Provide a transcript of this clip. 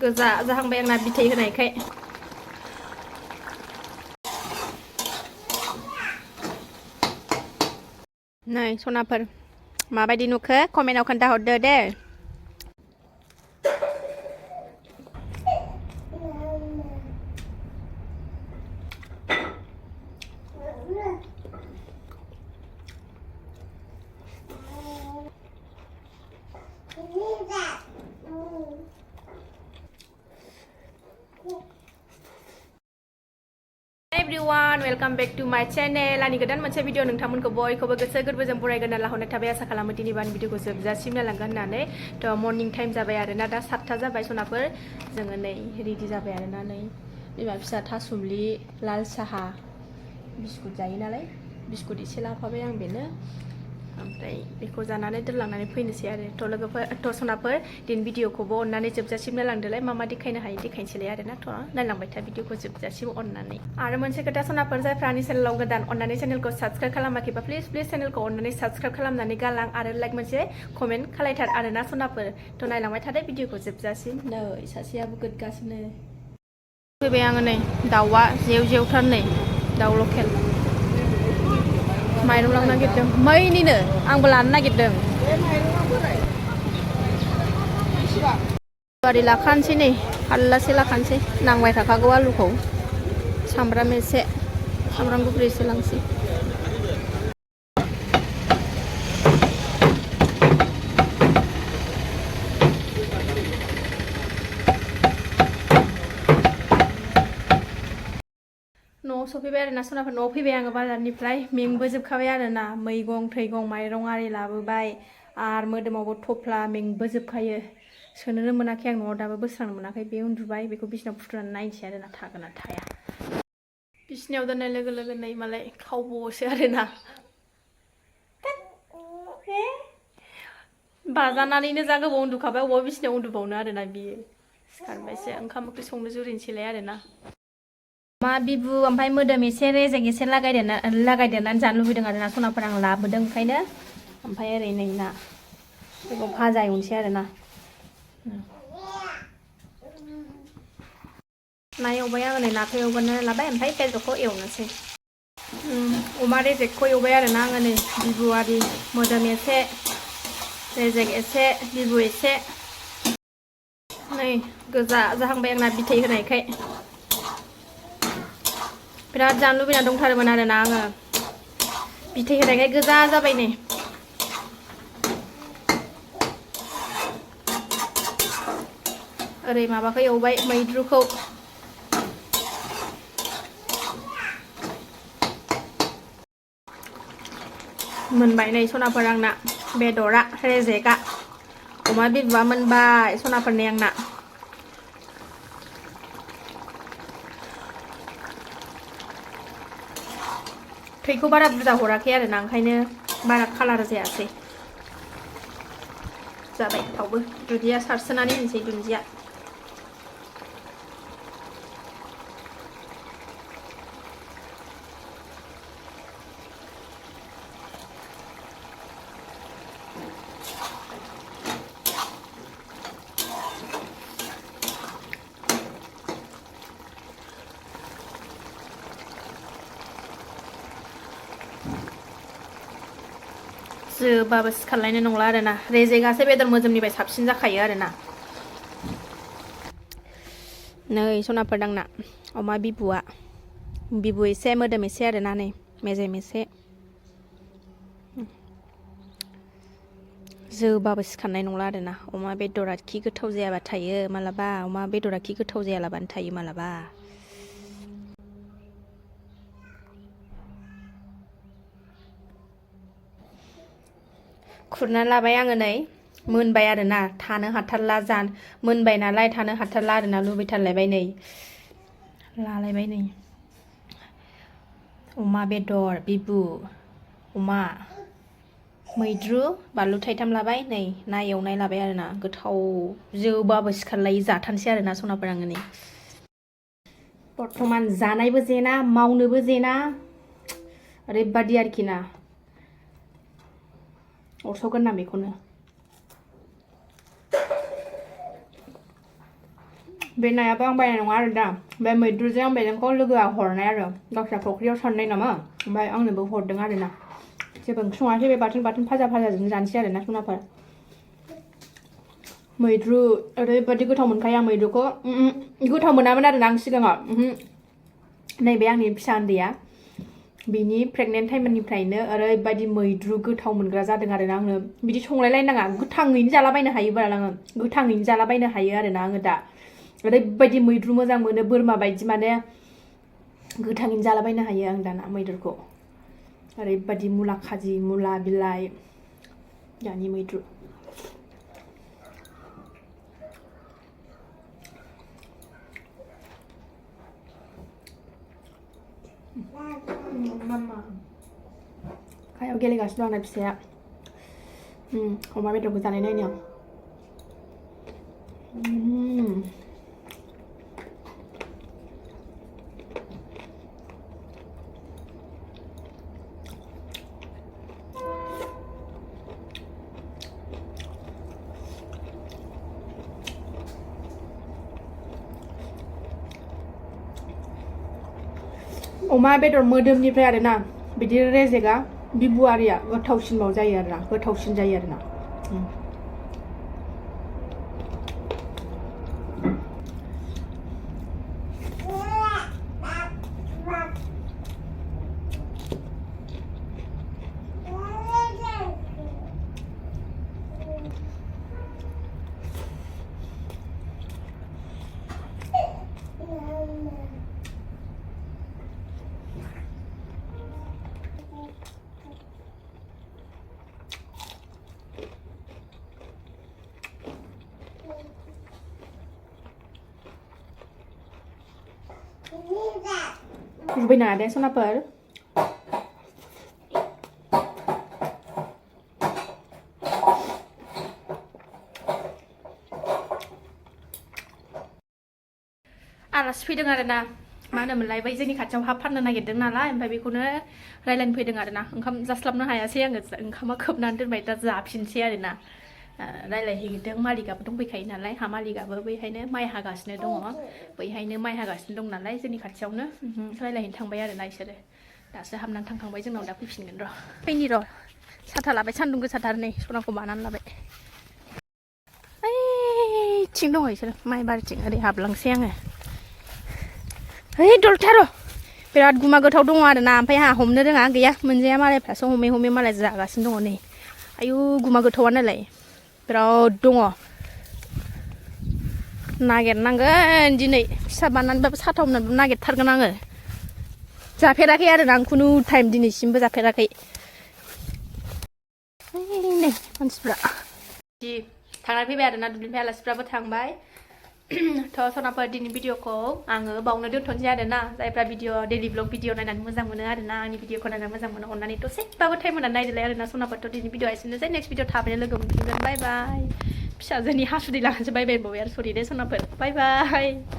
गोजा जाहांबाय आंना बिथै होनायखाय नै सनाफोर माबायदि नुखो कमेन्टाव खोन्थाहरदो दे। एभ्रिवान वेलकाम बेक टू माय चेनेल आंनि गोदान मोनसे भिडिअ नोंथांमोनखौ बयखौबो गोसो गोरबोजों बरायगोन होनना लाहरनाय थाबाय आसा खालामो दिनै बान भिडिअखौ जोबजासिम नायलांगोन होननानै थ' मर्निं टाइम जाबाय आरोना दा 7टा जाबाय सनाफोर जोङो नै रेडि जाबाय आरोना नै बिमा फिसा थासुमलि लाल साहा बिस्कुट जायो नालाय बिस्कुट एसे लाफाबाय आं बेनो ओमफ्राय बेखौ जानानै दोनलांनानै फैनोसै आरो थ' लोगोफोर थ' सनाफोर दिन भिडिअखौबो अननानै जोबजासिम नायलांदोलाय मा देखायनो हायो देखायनोसैलाय आरोना थ' नायलांबाय था भिडिअखौ जोबजासिम अननानै आरो मोनसे खोथा सनाफोर जायफ्रा आंनि चेनेलाव गोदान अननानै चेनेलखौ साबस्क्राइब खालामाखैबा प्लिज चेनेलखौ अननानै साबस्क्राइब खालामनानै गालां आरो लाइक मोनसे कमेन्ट खालायथार आरोना सनाफोर थ' नायलांबाय थादो भिडिअखौ जोबजासिम नै सासेयाबो गोदगासिनो फैबाय आङो नै दाउआ जेव जेवथार नै दाउ लकेल माइरं लांनो नागिरदों मैनिनो आंबो लानो नागिरदों गारि लाखानोसै नै हाल्लासे लाखानोसै नांबाय थाखागौ आलुखौ सामब्राम एसे सामब्राम गुफुर एसे लांसै न'आव सफैबाय आरोना सनाफोर न'आव फैबाय आङो बाजारनिफ्राय मेंबोजोबखाबाय आरोना मैगं थैगं माइरं आरि लाबोबाय आरो मोदोमावबो थफ्ला मेंबोजोबखायो सोनोनो मोनाखै आं न'आव दाबो बोस्रांनो मोनाखै बे उन्दुबाय बेखौ बिसिनायाव फुथुनानै नायनोसै आरोना थागोन ना थाया बिसिनायाव दोननाय लोगो लोगो नै मालाय खावबोसो आरोना बाजानानैनो जा गोबाव उन्दुखाबाय अबाव बिसिनायाव उन्दुबावनो आरोना बियो सिखारबायसो ओंखाम ओंख्रि संनो जुरिनोसैलाय आरोना मा बिबु ओमफ्राय मोदोम एसे रेजें एसे लागायदेरनानै जानो लुबैदों आरोना सनाफोर आं लाबोदों ओंखायनो ओमफ्राय ओरै नै ना बेखौ भाजा एवनोसै आरोना ना एवबाय आङो नै नाखौ एवग्रोनानै लाबाय ओमफ्राय बेदरखौ एवनोसै अमा रेजेकखौ एवबाय आरोना आङो नै बिबु आरि मोदोम एसे रेजेक एसे बिबु एसे नै गोजा जाहांबाय आंना बिथै होनायखाय बिराद जानो लुबैना दंथारोमोन आरोना आङो बिथै होनायखाय गोजा जाबाय नै ओरै माबाखौ एवबाय मैद्रुखौ मोनबाय नै सनाफोर आंना बेदरा रेजेकआ अमा बिबुआ मोनबाय सनाफोरनि आंना थैखौ बारा बुरजा हराखै आरोना ओंखायनो बारा कालार जायासै जाबाय थावबो दुन्दिया सारसोनानै होनोसै दुन्दिया जोबाबो सिखारलायनाय नंला आरोना रेजेकआसो बेदर मोजोमनिफ्राय साबसिन जाखायो आरोना नै सनाफोर दांना अमा बिबुआ बिबु एसे मोदोम एसे आरोना नै मेजेम एसे जोबाबो सिखारनाय नंला आरोना अमा बेदरा खि गोथाव जायाबा थायो मालाबा अमा बेदरा खि गोथाव जायालाबानो थायो मालाबा खुरना लाबाय आङो नै मोनबाय आरोना थानो हाथारला मोनबाय नालाय थानो हाथारला आरोना लुबैथारलायबाय नै लालायबाय नै अमा बेदर बिबु अमा मैद्रु बानलु थाइथाम लाबाय नै ना एवनाय लाबाय आरोना गोथाव जोबाबो सिखारलायै जाथारनोसै आरोना सनाफोर आङो नै बर्थमान जानायबो जेना मावनोबो जेना ओरैबादि आरोखि ना अरस'गोन ना बेखौनो बे नायाबो आं बायनाय नङा आरो दा बे मैद्रुजों आं बेजोंखौ लोगोआ हरनाय आरो गावस्रा फुख्रियाव सारनाय नामा ओमफ्राय आंनोबो हरदों आरो ना जेबो ओंख्रि सङाखै बे बाथोन फाजाजों जानोसै आरो ना सनाफोर मैद्रु ओरैबायदि गोथाव मोनखायो आं मैद्रुखौ गोथाव मोनामोन आरो ना आं सिगाङाव नैबे आंनि फिसा उन्दैया बिनि प्रेगनेन्ट टाइमनिफ्रायनो ओरैबायदि मैद्रु गोथाव मोनग्रा जादों आरो ना आङो बिदि संलायलायनाङा गोथाङैनो जालाबायनो हायो बारा आङो गोथाङैनो जालाबायनो हायो आरो ना आङो दा ओरैबायदि मैद्रु मोजां मोनो बोरमा बायदि माने गोथाङैनो जालाबायनो हायो आं दाना मैद्रुखौ ओरैबायदि मुला खाजि मुला बिलाइ दानि मैद्रु खायाव गेलेगासिनो दं आंना फिसाया अमा बेदरखौ जानाय नायनो आं अमा बेदर मोदोमनिफ्राय आरो ना बिदि रेजेगा बिबुआरिया गोथावसिनबाव जायो आरो ना गोथावसिन जायो आरो ना रुबाय नाङा दे सनाफोर आलासि फैदों आरो ना मा होनोमोनलाय बै जोंनि खाथियाव हा फाननो नागिरदों नालाय ओमफ्राय बेखौनो रायलायनो फैदों आरो ना ओंखाम जास्लाबनो हायासै आङो ओंखामा खोबनानै दोनबाय दा जाफिनसै आरो ना रायलायहैदों मालिकआबो दंफैखायो नालाय हा मालिकआबो बैहायनो माइ हागासिनो दङ बैहायनो माइ हागासिनो दं नालाय जोंनि खाथियावनो रायलायहैनो थांबाय आरो ना इसोरो दासो हाबनानै थांखांबाय जोंनाव दा फैफिनगोन र' फैनि र' साथा लाबाय सान्दुं गोसाथार नै सनाखौ बानानै लाबाय ओइथिं दङ इसोरो माइ बारिथिं ओरै हाबलांसै आङो ओइ दलथार' बिराद गुमा गोथाव दङ आरो ना ओमफ्राय आंहा हमनो रोङा गैया मोनजाया मालायफ्रासो हमै हमै मालाय जागासिनो दङ नै आयु गुमा गोथावा नालाय बिराद दङ नागिरनांगोन दिनै फिसा बानानैबाबो साथा हमनानैबाबो नागिरथारगोन आङो जाफेराखै आरो ना आं खुनु टाइम दिनैसिमबो जाफेराखै नै मानसिफ्रा थांनानै फैबाय आरो ना दुब्लिनिफ्राय आलासिफ्राबो थांबाय थ' सनाफोर दिनै भिडिअखौ आङो बावनो दोनथ'नोसै आरो ना जायफ्रा डेलि ब्लग भिडिअ नायनानै मोजां मोनो आरो ना आंनि भिडिअखौ नायनानै मोजां मोनो अननानै दसेबाबो टाइम होनानै नायदोलाय आरो ना सनाफोरथ' दिनै भिडिअआ एसेनोसै नेक्स्ट भिडिअ थाबैनो लोगो मोनफिनगोन बाय बाय फिसाजोनि हासुदै लागासो बाय बाय होनबावबाय आरो सरि दे सनाफोर बाय बाय